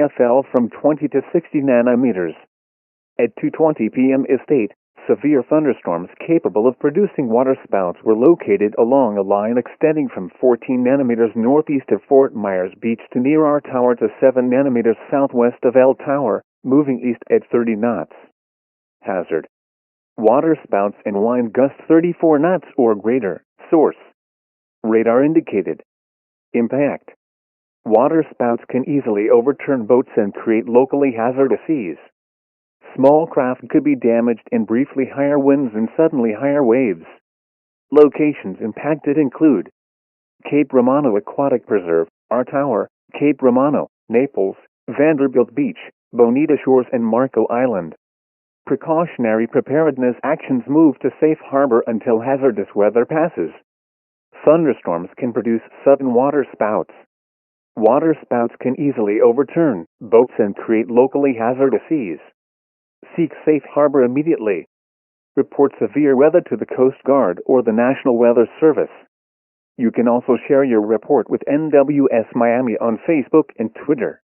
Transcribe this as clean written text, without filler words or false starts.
fell from 20 to 60 nanometers. At 2:20 p.m. Estate, severe thunderstorms capable of producing waterspouts were located along a line extending from 14 nanometers northeast of Fort Myers Beach to near our tower to 7 nanometers southwest of L Tower, moving east at 30 knots. Hazard: waterspouts and wind gusts 34 knots or greater. Source: radar indicated. Impact: waterspouts can easily overturn boats and create locally hazardous seas. Small craft could be damaged in briefly higher winds and suddenly higher waves. Locations impacted include Cape Romano Aquatic Preserve, our tower, Cape Romano, Naples, Vanderbilt Beach, Bonita Shores, and Marco Island. Precautionary preparedness actions move to safe harbor until hazardous weather passes. Thunderstorms can produce sudden waterspouts. Waterspouts can easily overturn boats and create locally hazardous seas. Seek safe harbor immediately. Report severe weather to the Coast Guard or the National Weather Service. You can also share your report with NWS Miami on Facebook and Twitter.